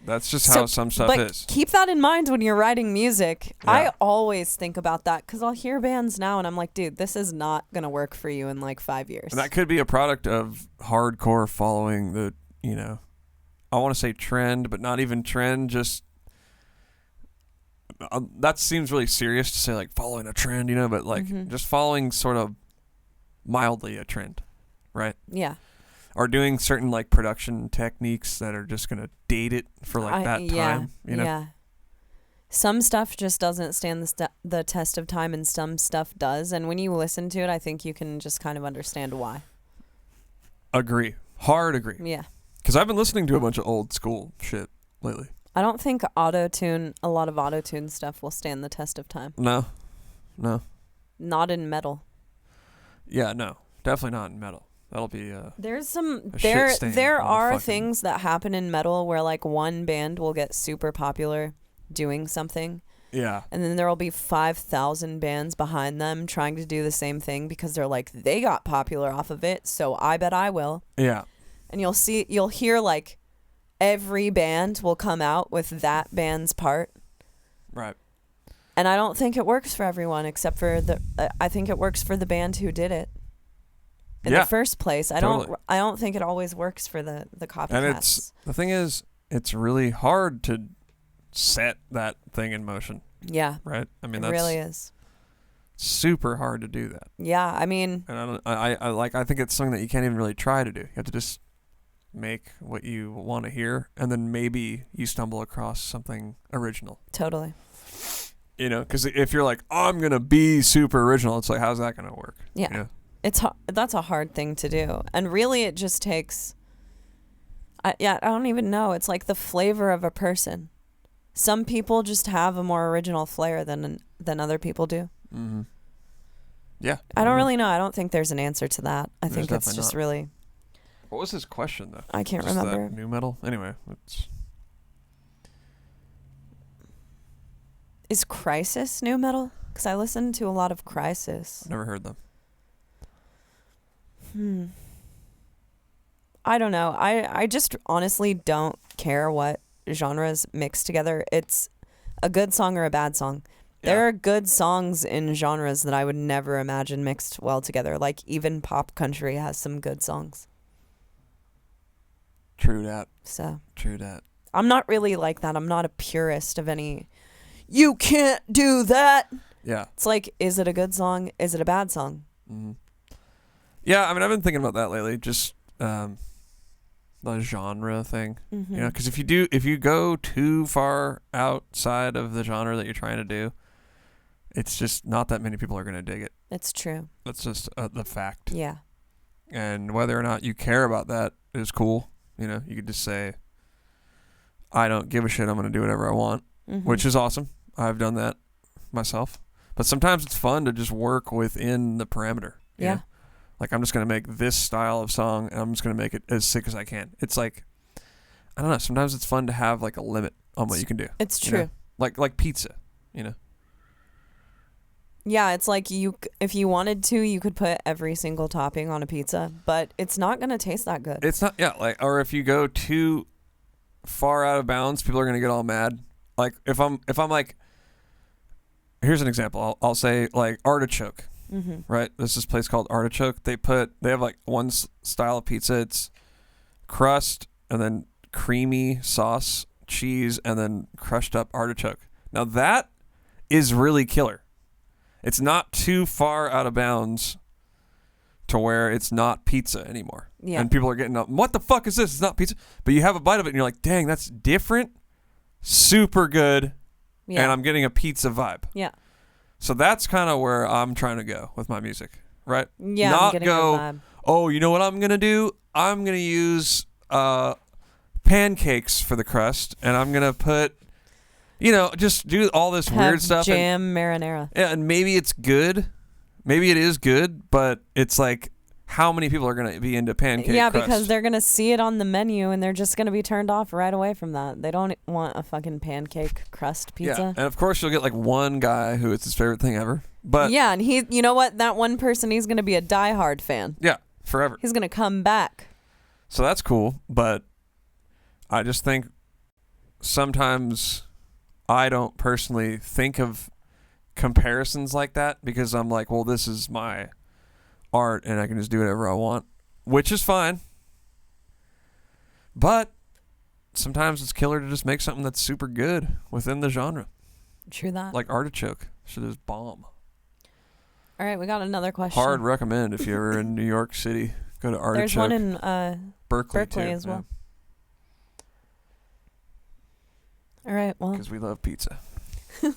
that's just how some stuff is. Keep that in mind when you're writing music. Yeah. I always think about that because I'll hear bands now and I'm like, dude, this is not gonna work for you in like 5 years. And that could be a product of hardcore following the I want to say trend, but not even trend, just that seems really serious to say, like following a trend, but like just following sort of mildly a trend, right? Yeah. are doing certain like production techniques that are just gonna date it for like that time. You know? Yeah. Some stuff just doesn't stand the test of time, and some stuff does. And when you listen to it, I think you can just kind of understand why. Agree. Hard agree. Yeah. Because I've been listening to a bunch of old school shit lately. I don't think a lot of auto-tune stuff will stand the test of time. No. Not in metal. Yeah, no. Definitely not in metal. That'll be There's there are things that happen in metal where like one band will get super popular doing something. Yeah. And then there will be 5,000 bands behind them trying to do the same thing because they're like, they got popular off of it, so I bet I will. Yeah. And you'll hear like every band will come out with that band's part. Right. And I don't think it works for everyone except for I think it works for the band who did it in the first place. I don't think it always works for the copycats. And the thing is, it's really hard to set that thing in motion. Yeah. Right? I mean, it really is. Super hard to do that. Yeah, I mean, and I think it's something that you can't even really try to do. You have to just make what you want to hear, and then maybe you stumble across something original. Totally. You know, because if you're like, oh, I'm gonna be super original, it's like, how's that gonna work? Yeah, you know? That's a hard thing to do, and really, it just takes. I don't even know. It's like the flavor of a person. Some people just have a more original flair than other people do. Mm-hmm. Yeah. I don't really know. I don't think there's an answer to that. I think it's just really. What was his question though? I can't remember. That new metal. Anyway, Is Crisis new metal? Because I listen to a lot of Crisis. Never heard them. I don't know. I just honestly don't care what genres mix together. It's a good song or a bad song. Yeah. There are good songs in genres that I would never imagine mixed well together. Like even pop country has some good songs. True that. True that. I'm not really like that. I'm not a purist of any. You can't do that. Yeah. It's like, is it a good song? Is it a bad song? Mm-hmm. Yeah, I mean, I've been thinking about that lately. Just the genre thing. Mm-hmm. You know, because if you go too far outside of the genre that you're trying to do, it's just not that many people are going to dig it. It's true. That's just the fact. Yeah. And whether or not you care about that is cool. You know, you could just say, I don't give a shit. I'm going to do whatever I want, which is awesome. I've done that myself. But sometimes it's fun to just work within the parameter. Yeah. Know? Like, I'm just going to make this style of song, and I'm just going to make it as sick as I can. It's like, I don't know. Sometimes it's fun to have, like, a limit on what you can do. It's true. You know? Like pizza, you know? Yeah, it's like if you wanted to, you could put every single topping on a pizza, but it's not going to taste that good. It's not, yeah, like, or if you go too far out of bounds, people are going to get all mad. Like, if I'm like, here's an example. I'll say, like, artichoke, right? There's this place called Artichoke. They have, like, one style of pizza. It's crust and then creamy sauce, cheese, and then crushed up artichoke. Now, that is really killer. It's not too far out of bounds to where it's not pizza anymore. Yeah. And people are getting up, what the fuck is this? It's not pizza. But you have a bite of it and you're like, dang, that's different. Super good. Yeah. And I'm getting a pizza vibe. Yeah. So that's kind of where I'm trying to go with my music, right? Yeah. Not go, oh, you know what I'm going to do? I'm going to use pancakes for the crust, and I'm going to put, you know, just do all this weird stuff. Jam marinara. Yeah, and maybe it's good. Maybe it is good, but it's like, how many people are going to be into pancake crust? Because they're going to see it on the menu, and they're just going to be turned off right away from that. They don't want a fucking pancake crust pizza. Yeah, and of course you'll get like one guy who it's his favorite thing ever. But yeah, and you know what? That one person, he's going to be a diehard fan. Yeah, forever. He's going to come back. So that's cool, but I just think sometimes I don't personally think of comparisons like that because I'm like, well, this is my art and I can just do whatever I want, which is fine. But sometimes it's killer to just make something that's super good within the genre. True that. Like Artichoke. Shit is bomb. All right, we got another question. Hard recommend if you're ever in New York City. Go to Artichoke. There's one in Berkeley Berkeley too, as well. All right, well. Because we love pizza. You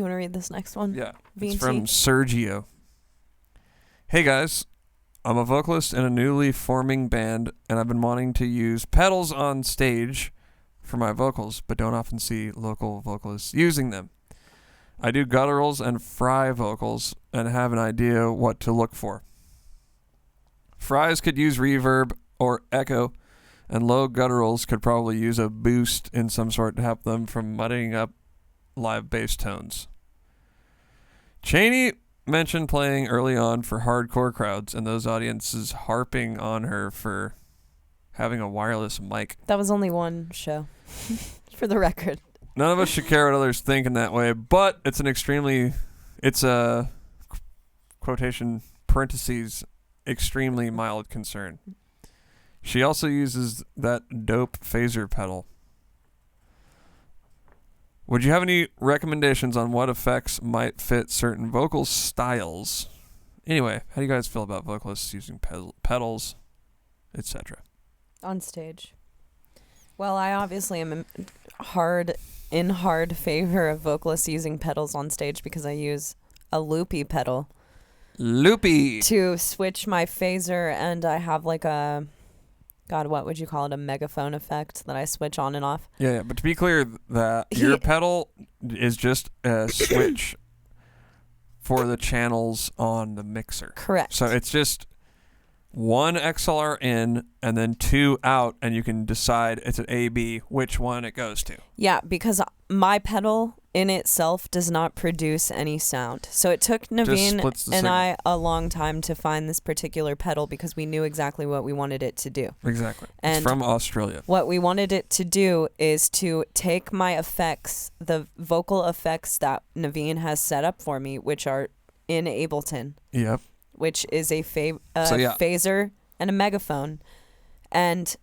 want to read this next one? Yeah. V&T? It's from Sergio. Hey guys, I'm a vocalist in a newly forming band, and I've been wanting to use pedals on stage for my vocals, but don't often see local vocalists using them. I do gutturals and fry vocals and have an idea what to look for. Fries could use reverb or echo, and low gutturals could probably use a boost in some sort to help them from muddying up live bass tones. Chaney mentioned playing early on for hardcore crowds and those audiences harping on her for having a wireless mic. That was only one show, for the record. None of us should care what others think in that way, but it's a quotation parentheses extremely mild concern. She also uses that dope phaser pedal. Would you have any recommendations on what effects might fit certain vocal styles? Anyway, how do you guys feel about vocalists using pedals, etc.? On stage. Well, I obviously am in hard favor of vocalists using pedals on stage because I use a loopy pedal. Loopy! To switch my phaser, and I have like a... God, what would you call it? A megaphone effect that I switch on and off. Yeah, but to be clear, that your pedal is just a switch for the channels on the mixer. Correct. So it's just one XLR in and then two out, and you can decide it's an A-B which one it goes to. Yeah, because my pedal in itself does not produce any sound. So it took Navene and I a long time to find this particular pedal because we knew exactly what we wanted it to do. Exactly. And it's from Australia. What we wanted it to do is to take my effects, the vocal effects that Navene has set up for me, which are in Ableton. Yep. Which is a phaser and a megaphone. And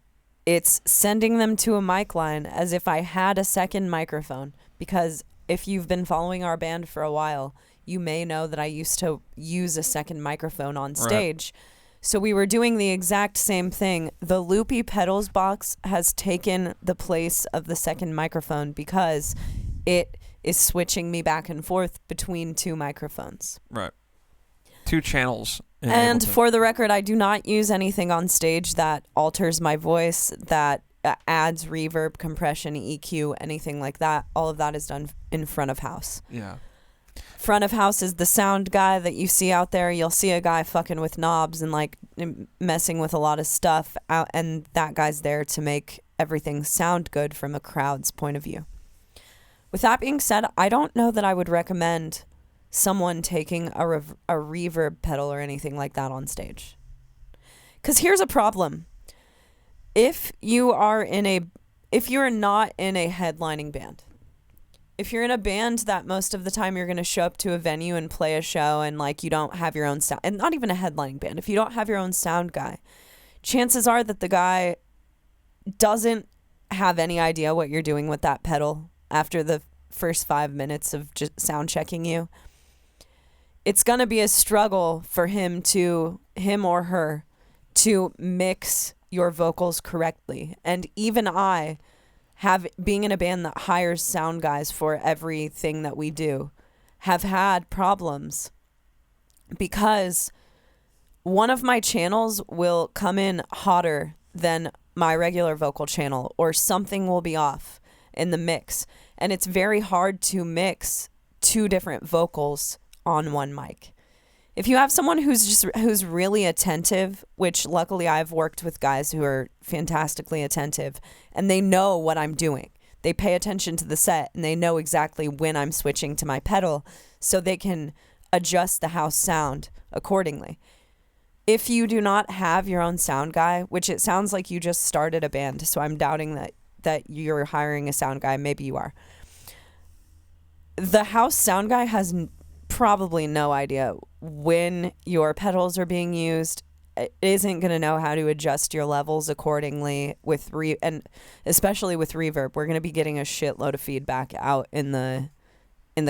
it's sending them to a mic line as if I had a second microphone. Because if you've been following our band for a while, you may know that I used to use a second microphone on stage. Right. So we were doing the exact same thing. The loopy pedals box has taken the place of the second microphone because it is switching me back and forth between two microphones. Right. Two channels. And for the record, I do not use anything on stage that alters my voice, that adds reverb, compression, EQ, anything like that. All of that is done in front of house. Yeah. Front of house is the sound guy that you see out there. You'll see a guy fucking with knobs and like messing with a lot of stuff out, and that guy's there to make everything sound good from a crowd's point of view. With that being said, I don't know that I would recommend someone taking a reverb pedal or anything like that on stage. Because here's a problem. If you are if you're not in a headlining band, if you're in a band that most of the time you're going to show up to a venue and play a show and like you don't have your own sound, and not even a headlining band, if you don't have your own sound guy, chances are that the guy doesn't have any idea what you're doing with that pedal after the first 5 minutes of just sound checking you. It's going to be a struggle for him or her to mix your vocals correctly. And even I, being in a band that hires sound guys for everything that we do, have had problems because one of my channels will come in hotter than my regular vocal channel, or something will be off in the mix. And it's very hard to mix two different vocals on one mic. If you have someone who's really attentive, which luckily I've worked with guys who are fantastically attentive, and they know what I'm doing. They pay attention to the set and they know exactly when I'm switching to my pedal so they can adjust the house sound accordingly. If you do not have your own sound guy, which it sounds like you just started a band, so I'm doubting that you're hiring a sound guy, maybe you are. The house sound guy has probably no idea when your pedals are being used, isn't going to know how to adjust your levels accordingly with and especially with reverb. We're going to be getting a shitload of feedback out in the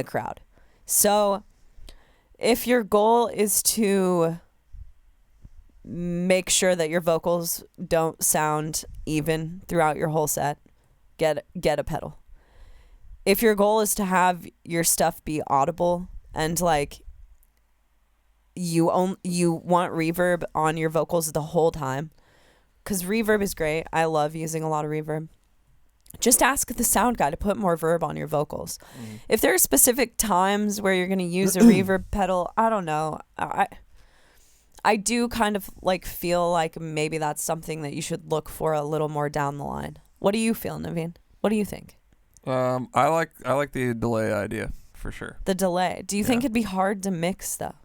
crowd. So if your goal is to make sure that your vocals don't sound even throughout your whole set, get a pedal. If your goal is to have your stuff be audible and like you want reverb on your vocals the whole time, because reverb is great. I love using a lot of reverb. Just ask the sound guy to put more verb on your vocals. If there are specific times where you're going to use a reverb pedal, I don't know. I do kind of like feel like maybe that's something that you should look for a little more down the line. What do you feel, Navene? What do you think? I like the delay idea for sure. The delay. Do you think it'd be hard to mix though?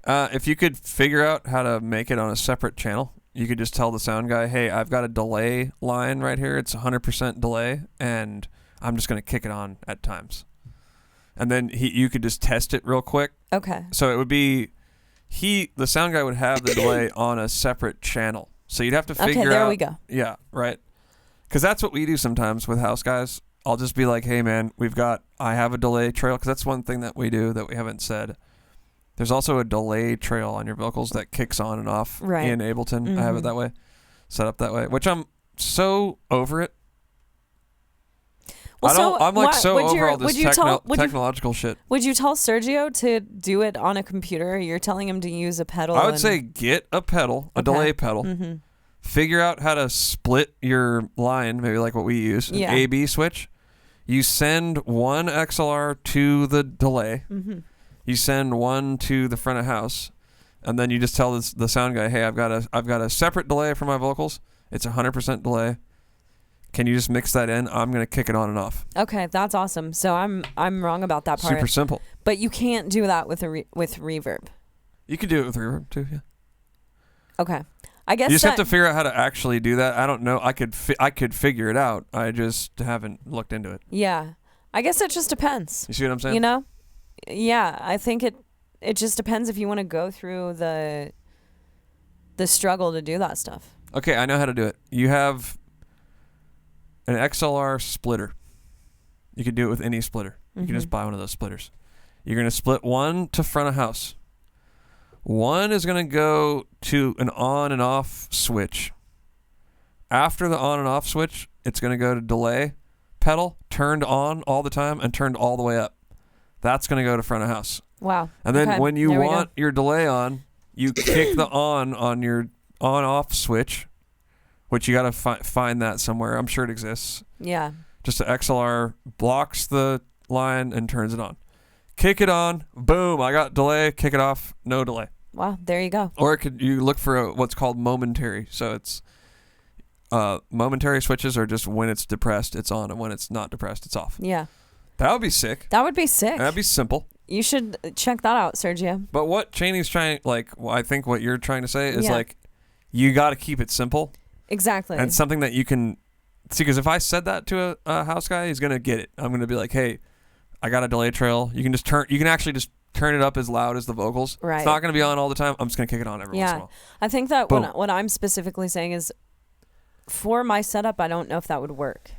If you could figure out how to make it on a separate channel, you could just tell the sound guy, hey, I've got a delay line right here. It's 100% delay, and I'm just going to kick it on at times. And then you could just test it real quick. Okay. So it would be, the sound guy would have the delay on a separate channel. So you'd have to figure out. Okay, there we go. Yeah, right. Because that's what we do sometimes with house guys. I'll just be like, hey, man, I have a delay trail. Because that's one thing that we do that we haven't said. There's also a delay trail on your vocals that kicks on and off in Ableton. Mm-hmm. I have it that way, set up that way, which I'm so over it. Well, I'm like so over all this technological shit. Would you tell Sergio to do it on a computer? You're telling him to use a pedal. I would say get a pedal, a delay pedal. Mm-hmm. Figure out how to split your line, maybe like what we use, an A/B switch. You send one XLR to the delay. Mm-hmm. You send one to the front of house, and then you just tell the sound guy, hey, I've got a separate delay for my vocals. It's 100% delay. Can you just mix that in? I'm going to kick it on and off. Okay, that's awesome. So I'm wrong about that part. Super simple. But you can't do that with with reverb. You could do it with reverb too, yeah. Okay. I guess you just have to figure out how to actually do that. I don't know. I could figure it out. I just haven't looked into it. Yeah. I guess it just depends. You see what I'm saying? You know? Yeah, I think it just depends if you want to go through the struggle to do that stuff. Okay, I know how to do it. You have an XLR splitter. You can do it with any splitter. You can just buy one of those splitters. You're going to split one to front of house. One is going to go to an on and off switch. After the on and off switch, it's going to go to delay pedal, turned on all the time and turned all the way up. That's going to go to front of house. Wow. And then when you want your delay on, you kick the on your on-off switch, which you got to find that somewhere. I'm sure it exists. Yeah. Just an XLR blocks the line and turns it on. Kick it on. Boom. I got delay. Kick it off. No delay. Wow. There you go. Or you look for what's called momentary. So it's momentary switches are just when it's depressed, it's on, and when it's not depressed, it's off. Yeah. That would be sick. That would be sick. That'd be simple. You should check that out, Sergio. But what Chaney's trying, I think what you're trying to say is you got to keep it simple. Exactly. And something that you can see, because if I said that to a house guy, he's gonna get it. I'm gonna be like, hey, I got a delay trail. You can actually just turn it up as loud as the vocals. Right. It's not gonna be on all the time. I'm just gonna kick it on every once in a while. I think that what I'm specifically saying is, for my setup, I don't know if that would work.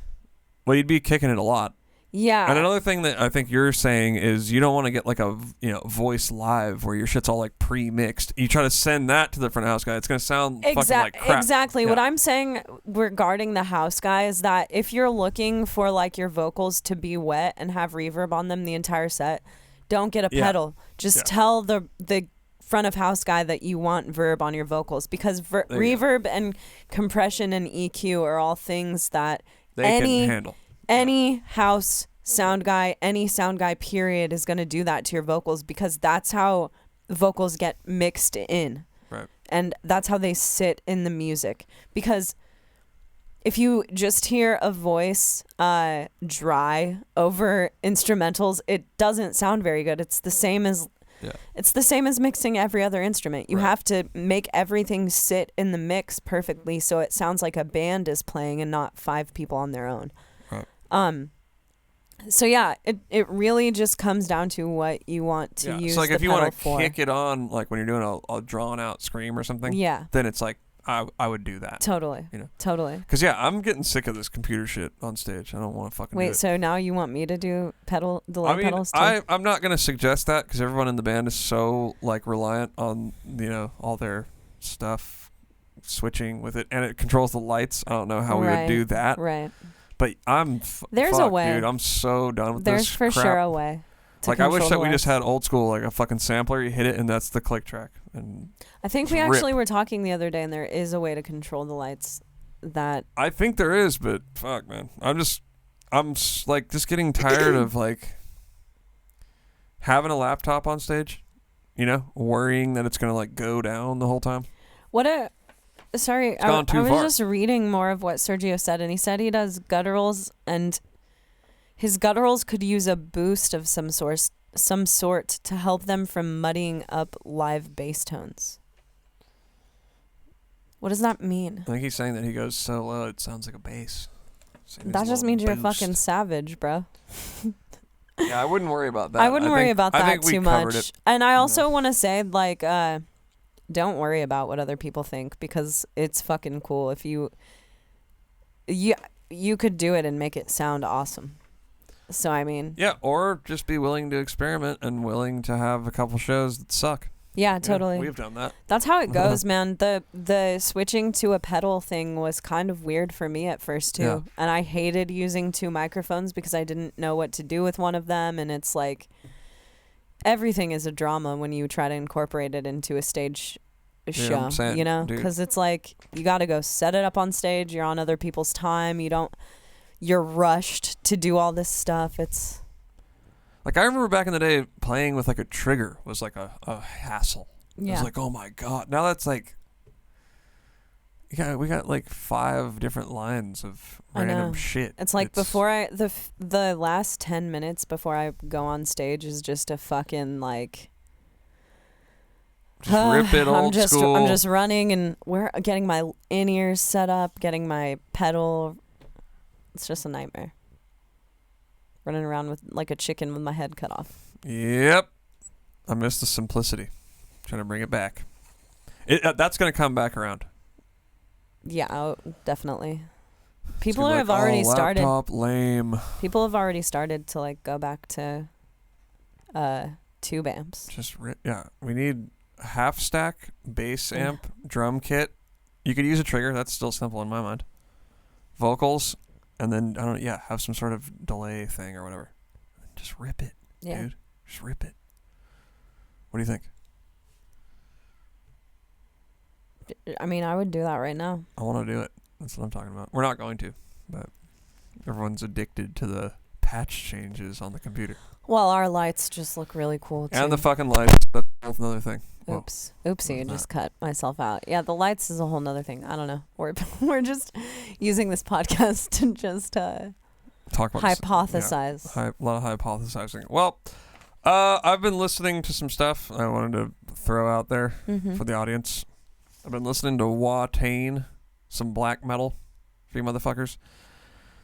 Well, you'd be kicking it a lot. Yeah. And another thing that I think you're saying is you don't want to get like a voice live where your shit's all like pre-mixed. You try to send that to the front house guy, it's gonna sound fucking like crap. Exactly. Yeah. What I'm saying regarding the house guy is that if you're looking for like your vocals to be wet and have reverb on them the entire set, don't get a pedal. Just tell the front of house guy that you want verb on your vocals, because reverb and compression and EQ are all things that they can handle. Any house sound guy, any sound guy period is going to do that to your vocals, because that's how vocals get mixed in. Right. And that's how they sit in the music. Because if you just hear a voice dry over instrumentals, it doesn't sound very good. It's the same as mixing every other instrument. You have to make everything sit in the mix perfectly so it sounds like a band is playing and not 5 people on their own. So yeah, it really just comes down to what you want to use. So like if you want to kick it on, like when you're doing a drawn out scream or something, then it's like I would do that. Totally. Totally. Because I'm getting sick of this computer shit on stage. I don't want to fucking do it. So now you want me to do delay pedals too? I'm not gonna suggest that because everyone in the band is so like reliant on all their stuff switching with it, and it controls the lights. I don't know how we would do that. Right. But There's a way, dude. I'm so done with There's this for crap. sure a way. Like, I wish that we just had old school, like a fucking sampler. You hit it, and that's the click track. And I think we actually were talking the other day, and there is a way to control the lights. That I think there is, but fuck, man. I'm like just getting tired of like having a laptop on stage, you know, worrying that it's gonna like go down the whole time. Sorry, I was just reading more of what Sergio said, and he said he does gutturals, and his gutturals could use a boost of some sort to help them from muddying up live bass tones. What does that mean? I think he's saying that he goes so low it sounds like a bass. That just means you're a fucking savage, bro. Yeah, I wouldn't worry about that. I wouldn't worry about that too much. It. And I also want to say, like, don't worry about what other people think, because it's fucking cool if you could do it and make it sound awesome. So I mean, yeah, or just be willing to experiment and willing to have a couple shows that suck. Yeah, totally. Yeah, we've done that. That's how it goes, man. The switching to a pedal thing was kind of weird for me at first too. Yeah. And I hated using two microphones because I didn't know what to do with one of them, and it's like everything is a drama when you try to incorporate it into a stage show, I'm saying, you know? dude. Cuz it's like you got to go set it up on stage, you're on other people's time, you're rushed to do all this stuff. It's like, I remember back in the day playing with like a trigger was like a hassle. Yeah. It was like, oh my God. Now that's like, we got like 5 different lines of random shit. It's like before the last 10 minutes before I go on stage is just a fucking like, just rip it old school. I'm just running, and we're getting my in-ears set up, getting my pedal. It's just a nightmare. Running around with like a chicken with my head cut off. Yep. I miss the simplicity. Trying to bring it back. That's going to come back around. Yeah, definitely. People have have already started. Laptop, lame. People have already started to like go back to tube amps. We need a half stack bass amp, drum kit. You could use a trigger. That's still simple in my mind. Vocals. And then, I don't know, have some sort of delay thing or whatever. Just rip it, dude. Just rip it. What do you think? I mean, I would do that right now. I want to do it. That's what I'm talking about. We're not going to, but everyone's addicted to the patch changes on the computer. Well, our lights just look really cool, too. And the fucking lights. That's another thing. Oops. Oopsie, just cut myself out. Yeah, the lights is a whole nother thing. I don't know. We're just using this podcast to just talk about hypothesize. A lot of hypothesizing. Well, I've been listening to some stuff I wanted to throw out there for the audience. I've been listening to Watain, some black metal for you motherfuckers.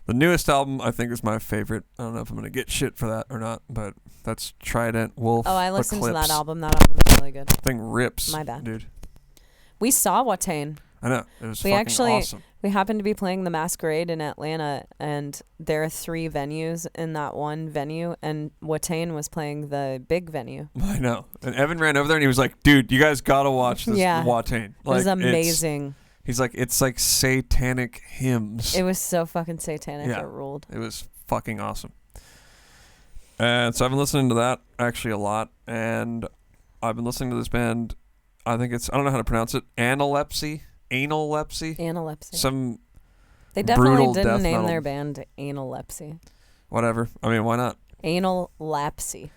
The newest album, I think, is my favorite. I don't know if I'm going to get shit for that or not, but that's Trident Wolf. Oh, I listened Eclipse. to that album. That album's really good. Thing rips. My bad. Dude. We saw Watain. I know. It was fucking awesome. We happened to be playing the Masquerade in Atlanta, and there are 3 venues in that one venue, and Watain was playing the big venue. I know. And Evan ran over there, and he was like, dude, you guys got to watch this Watain. Like, it was amazing. He's like, it's like satanic hymns. It was so fucking satanic. Yeah, it ruled. It was fucking awesome. And so I've been listening to that actually a lot. And I've been listening to this band. I think I don't know how to pronounce it. Analepsy. They definitely didn't name metal. their band Analepsy. Whatever. I mean, why not? Analepsy.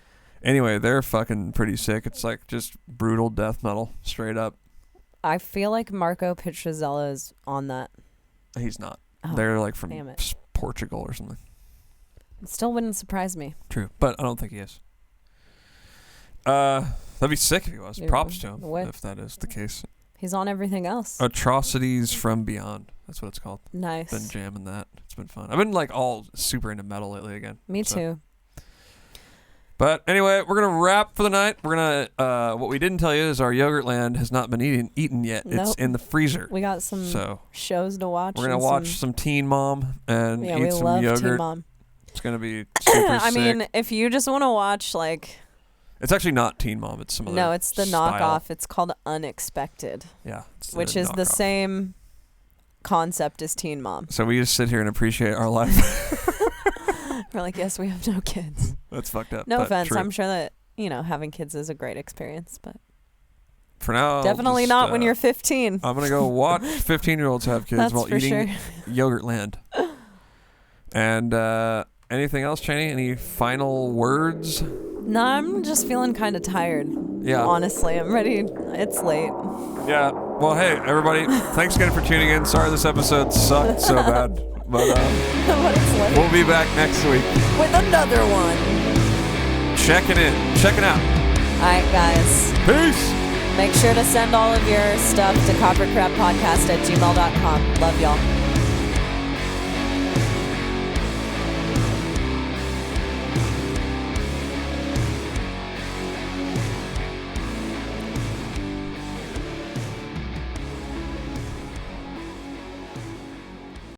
Anyway, they're fucking pretty sick. It's like just brutal death metal, straight up. I feel like Marco Petrozella is on that. He's not. They're like from damn it. Portugal or something. It still wouldn't surprise me. True, but I don't think he is. That'd be sick if he was. Props to him if that is the case. He's on everything else. Atrocities from Beyond. That's what it's called. Nice. Been jamming that. It's been fun. I've been like all super into metal lately again. Me too. But anyway, we're going to wrap for the night. We're going to, what we didn't tell you is our Yogurtland has not been eaten yet. Nope. It's in the freezer. We got some shows to watch. We're going to watch some Teen Mom and eat we some love yogurt. Teen Mom. It's going to be super I sick. mean, if you just want to watch like It's actually not Teen Mom. It's some other No, it's the style. knockoff. It's called Unexpected, Yeah. which is the knockoff. same concept as Teen Mom. So we just sit here and appreciate our life. We're like, yes, we have no kids. That's fucked up. No but offense. true. I'm sure that, having kids is a great experience, but For now, definitely not when you're 15. I'm gonna go watch 15-year-olds have kids That's while for eating sure. Yogurt Land. And anything else, Chaney? Any final words? No, I'm just feeling kind of tired. Yeah. Honestly, I'm ready. It's late. Yeah. Well, hey, everybody. Thanks again for tuning in. Sorry this episode sucked so bad. But But it's late. we'll be back next week. With another one. Checking out. All right, guys. Peace. Make sure to send all of your stuff to KoperCrabbPodcast@gmail.com. Love y'all.